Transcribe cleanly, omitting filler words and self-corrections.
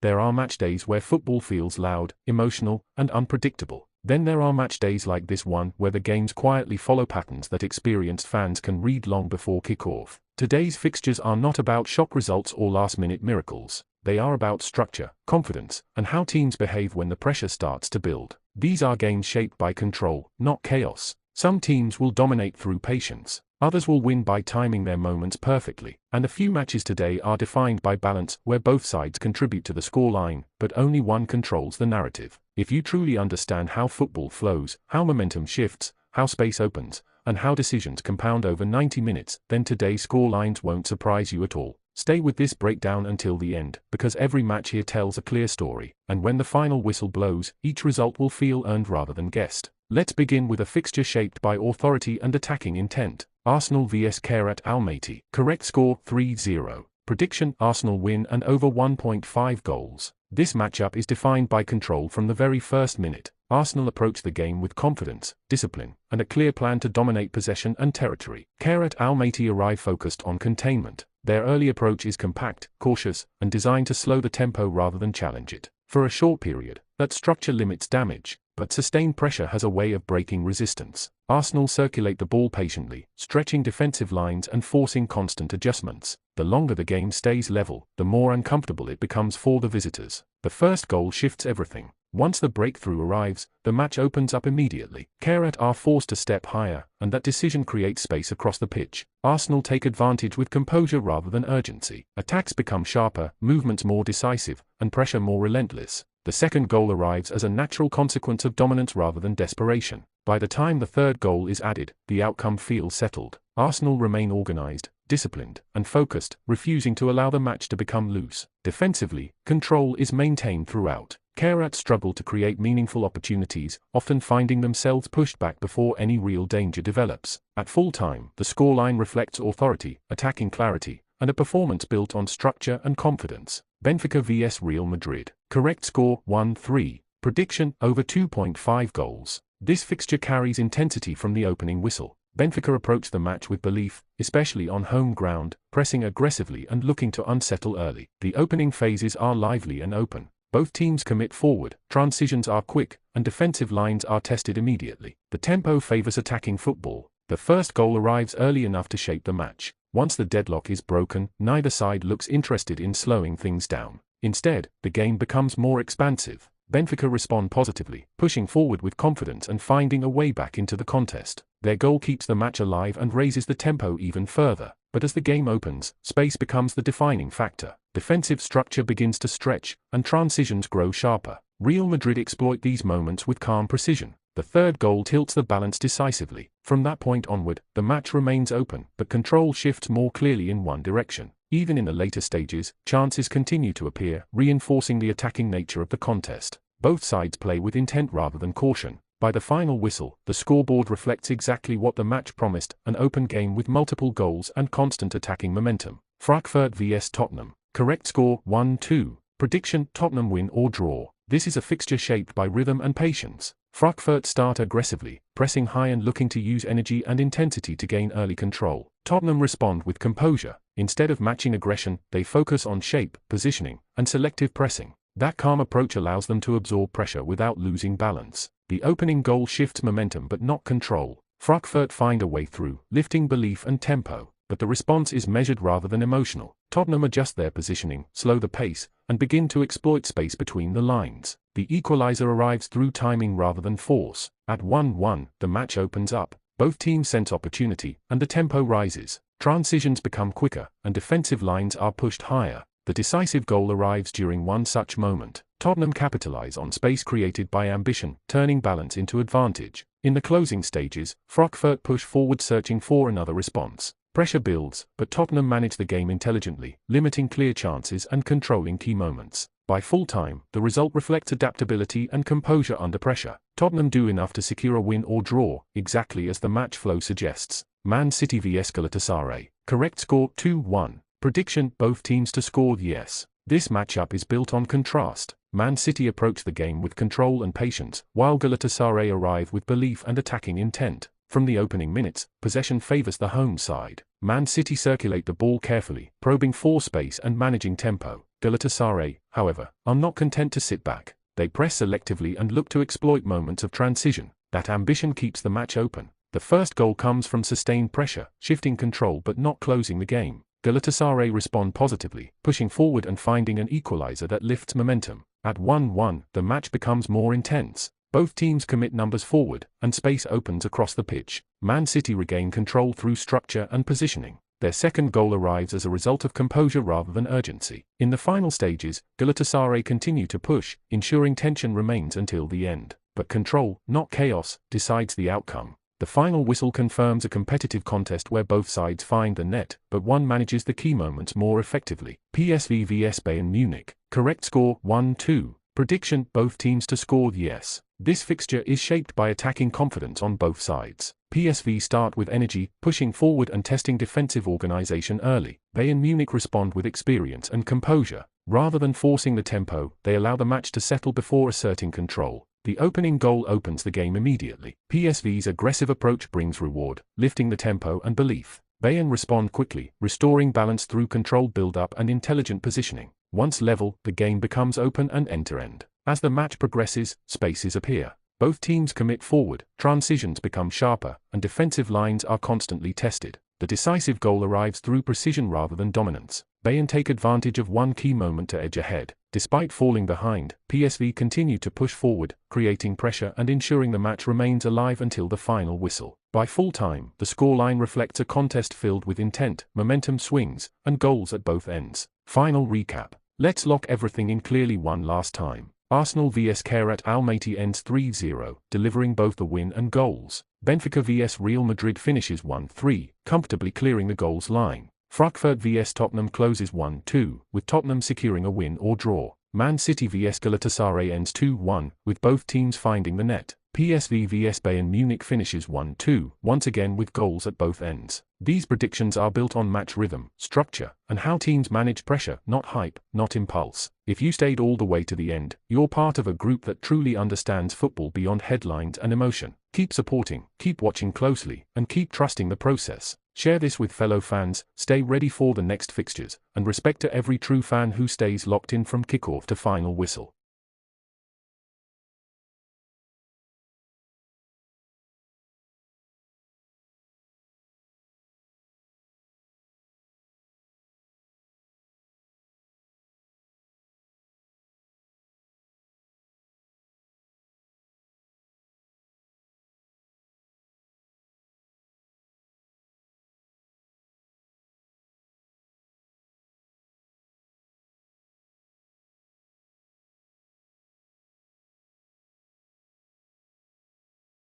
There are match days where football feels loud, emotional, and unpredictable. Then there are match days like this one where the games quietly follow patterns that experienced fans can read long before kickoff. Today's fixtures are not about shock results or last-minute miracles. They are about structure, confidence, and how teams behave when the pressure starts to build. These are games shaped by control, not chaos. Some teams will dominate through patience. Others will win by timing their moments perfectly, and a few matches today are defined by balance where both sides contribute to the scoreline, but only one controls the narrative. If you truly understand how football flows, how momentum shifts, how space opens, and how decisions compound over 90 minutes, then today's scorelines won't surprise you at all. Stay with this breakdown until the end, because every match here tells a clear story, and when the final whistle blows, each result will feel earned rather than guessed. Let's begin with a fixture shaped by authority and attacking intent. Arsenal vs Kairat Almaty. Correct score 3-0. Prediction: Arsenal win and over 1.5 goals. This matchup is defined by control from the very first minute. Arsenal approach the game with confidence, discipline, and a clear plan to dominate possession and territory. Kairat Almaty arrive focused on containment. Their early approach is compact, cautious, and designed to slow the tempo rather than challenge it. For a short period, that structure limits damage, but sustained pressure has a way of breaking resistance. Arsenal circulate the ball patiently, stretching defensive lines and forcing constant adjustments. The longer the game stays level, the more uncomfortable it becomes for the visitors. The first goal shifts everything. Once the breakthrough arrives, the match opens up immediately. Kairat are forced to step higher, and that decision creates space across the pitch. Arsenal take advantage with composure rather than urgency. Attacks become sharper, movements more decisive, and pressure more relentless. The second goal arrives as a natural consequence of dominance rather than desperation. By the time the third goal is added, the outcome feels settled. Arsenal remain organized, disciplined, and focused, refusing to allow the match to become loose. Defensively, control is maintained throughout. Kairat struggle to create meaningful opportunities, often finding themselves pushed back before any real danger develops. At full time, the scoreline reflects authority, attacking clarity, and a performance built on structure and confidence. Benfica vs Real Madrid. Correct score 1-3. Prediction: over 2.5 goals. This fixture carries intensity from the opening whistle. Benfica approach the match with belief, especially on home ground, pressing aggressively and looking to unsettle early. The opening phases are lively and open. Both teams commit forward, transitions are quick, and defensive lines are tested immediately. The tempo favors attacking football. The first goal arrives early enough to shape the match. Once the deadlock is broken, neither side looks interested in slowing things down. Instead, the game becomes more expansive. Benfica respond positively, pushing forward with confidence and finding a way back into the contest. Their goal keeps the match alive and raises the tempo even further. But as the game opens, space becomes the defining factor. Defensive structure begins to stretch, and transitions grow sharper. Real Madrid exploit these moments with calm precision. The third goal tilts the balance decisively. From that point onward, the match remains open, but control shifts more clearly in one direction. Even in the later stages, chances continue to appear, reinforcing the attacking nature of the contest. Both sides play with intent rather than caution. By the final whistle, the scoreboard reflects exactly what the match promised: an open game with multiple goals and constant attacking momentum. Frankfurt vs Tottenham. Correct score 1-2. Prediction: Tottenham win or draw. This is a fixture shaped by rhythm and patience. Frankfurt start aggressively, pressing high and looking to use energy and intensity to gain early control. Tottenham respond with composure. Instead of matching aggression, they focus on shape, positioning, and selective pressing. That calm approach allows them to absorb pressure without losing balance. The opening goal shifts momentum but not control. Frankfurt find a way through, lifting belief and tempo, but the response is measured rather than emotional. Tottenham adjust their positioning, slow the pace, and begin to exploit space between the lines. The equalizer arrives through timing rather than force. At 1-1, the match opens up. Both teams sense opportunity, and the tempo rises. Transitions become quicker, and defensive lines are pushed higher. The decisive goal arrives during one such moment. Tottenham capitalize on space created by ambition, turning balance into advantage. In the closing stages, Frankfurt push forward searching for another response. Pressure builds, but Tottenham manage the game intelligently, limiting clear chances and controlling key moments. By full time, the result reflects adaptability and composure under pressure. Tottenham do enough to secure a win or draw, exactly as the match flow suggests. Man City vs Galatasaray. Correct score 2-1. Prediction: both teams to score yes. This matchup is built on contrast. Man City approach the game with control and patience, while Galatasaray arrive with belief and attacking intent. From the opening minutes, possession favors the home side. Man City circulate the ball carefully, probing for space and managing tempo. Galatasaray, however, are not content to sit back. They press selectively and look to exploit moments of transition. That ambition keeps the match open. The first goal comes from sustained pressure, shifting control but not closing the game. Galatasaray respond positively, pushing forward and finding an equalizer that lifts momentum. At 1-1, the match becomes more intense. Both teams commit numbers forward, and space opens across the pitch. Man City regain control through structure and positioning. Their second goal arrives as a result of composure rather than urgency. In the final stages, Galatasaray continue to push, ensuring tension remains until the end. But control, not chaos, decides the outcome. The final whistle confirms a competitive contest where both sides find the net, but one manages the key moments more effectively. PSV vs Bayern Munich. Correct score 1-2. Prediction: both teams to score. Yes. This fixture is shaped by attacking confidence on both sides. PSV start with energy, pushing forward and testing defensive organization early. Bayern Munich respond with experience and composure. Rather than forcing the tempo, they allow the match to settle before asserting control. The opening goal opens the game immediately. PSV's aggressive approach brings reward, lifting the tempo and belief. Bayern respond quickly, restoring balance through controlled build-up and intelligent positioning. Once level, the game becomes open and end-to-end. As the match progresses, spaces appear. Both teams commit forward, transitions become sharper, and defensive lines are constantly tested. The decisive goal arrives through precision rather than dominance. Bayern take advantage of one key moment to edge ahead. Despite falling behind, PSV continue to push forward, creating pressure and ensuring the match remains alive until the final whistle. By full time, the scoreline reflects a contest filled with intent, momentum swings, and goals at both ends. Final recap. Let's lock everything in clearly one last time. Arsenal vs Kairat Almaty ends 3-0, delivering both the win and goals. Benfica vs Real Madrid finishes 1-3, comfortably clearing the goals line. Frankfurt vs Tottenham closes 1-2, with Tottenham securing a win or draw. Man City vs Galatasaray ends 2-1, with both teams finding the net. PSV vs Bayern Munich finishes 1-2, once again with goals at both ends. These predictions are built on match rhythm, structure, and how teams manage pressure, not hype, not impulse. If you stayed all the way to the end, you're part of a group that truly understands football beyond headlines and emotion. Keep supporting, keep watching closely, and keep trusting the process. Share this with fellow fans, stay ready for the next fixtures, and respect to every true fan who stays locked in from kickoff to final whistle.